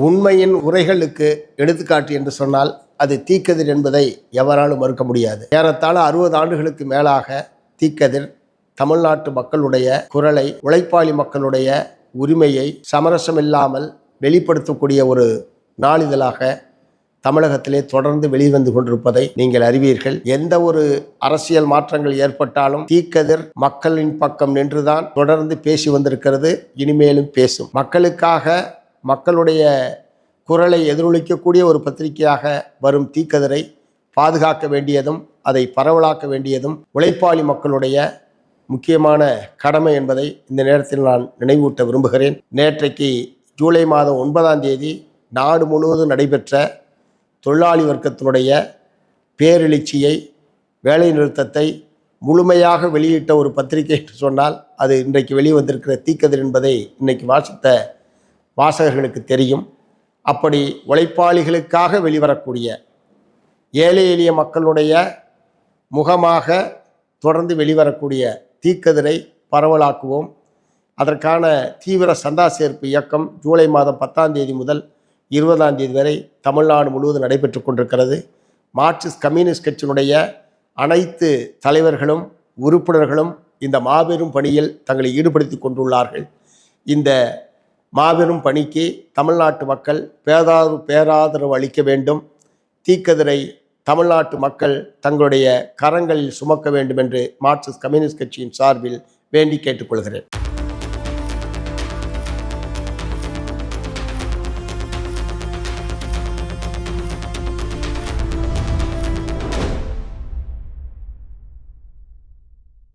உண்மையின் உரைகளுக்கு எடுத்துக்காட்டு என்று சொன்னால் அது தீக்கதிர் என்பதை எவராலும் மறுக்க முடியாது. ஏறத்தாழ 60 ஆண்டுகளுக்கு மேலாக தீக்கதிர் தமிழ்நாட்டு மக்களுடைய குரலை, உழைப்பாளி மக்களுடைய உரிமையை சமரசமில்லாமல் வெளிப்படுத்தக்கூடிய ஒரு நாளிதழாக தமிழகத்திலே தொடர்ந்து வெளிவந்து கொண்டிருப்பதை நீங்கள் அறிவீர்கள். எந்த ஒரு அரசியல் மாற்றங்கள் ஏற்பட்டாலும் தீக்கதிர் மக்களின் பக்கம் நின்றுதான் தொடர்ந்து பேசி வந்திருக்கிறது, இனிமேலும் பேசும். மக்களுக்காக மக்களுடைய குரலை எதிரொலிக்கக்கூடிய ஒரு பத்திரிகையாக வரும் தீக்கதிரை பாதுகாக்க வேண்டியதும் அதை பரவலாக்க வேண்டியதும் உழைப்பாளி மக்களுடைய முக்கியமான கடமை என்பதை இந்த நேரத்தில் நான் நினைவூட்ட விரும்புகிறேன். நேற்றைக்கு ஜூலை மாதம் 9ஆம் தேதி நாடு முழுவதும் நடைபெற்ற தொழிலாளி வர்க்கத்தினுடைய பேரெழுச்சியை, வேலை நிறுத்தத்தை முழுமையாக வெளியிட்ட ஒரு பத்திரிகை என்று சொன்னால் அது இன்றைக்கு வெளிவந்திருக்கிற தீக்கதிர் என்பதை இன்றைக்கு வாசித்த வாசகர்களுக்கு தெரியும். அப்படி உழைப்பாளிகளுக்காக வெளிவரக்கூடிய, ஏழை எளிய மக்களுடைய முகமாக தொடர்ந்து வெளிவரக்கூடிய தீக்கதிரை பரவலாக்குவோம். அதற்கான தீவிர சந்தா சேர்ப்பு இயக்கம் ஜூலை மாதம் 10ஆம் தேதி முதல் 20ஆம் தேதி வரை தமிழ்நாடு முழுவதும் நடைபெற்று கொண்டிருக்கிறது. மார்க்சிஸ்ட் கம்யூனிஸ்ட் கட்சியினுடைய அனைத்து தலைவர்களும் உறுப்பினர்களும் இந்த மாபெரும் பணியில் தங்களை ஈடுபடுத்தி கொண்டுள்ளார்கள். இந்த மாபெரும் பணிக்கு தமிழ்நாட்டு மக்கள் பேராதரவு அளிக்க வேண்டும். தீக்கதிரை தமிழ்நாட்டு மக்கள் தங்களுடைய கரங்களில் சுமக்க வேண்டும் என்று மார்க்சிஸ்ட் கம்யூனிஸ்ட் கட்சியின் சார்பில் வேண்டி கேட்டுக்கொள்கிறேன்.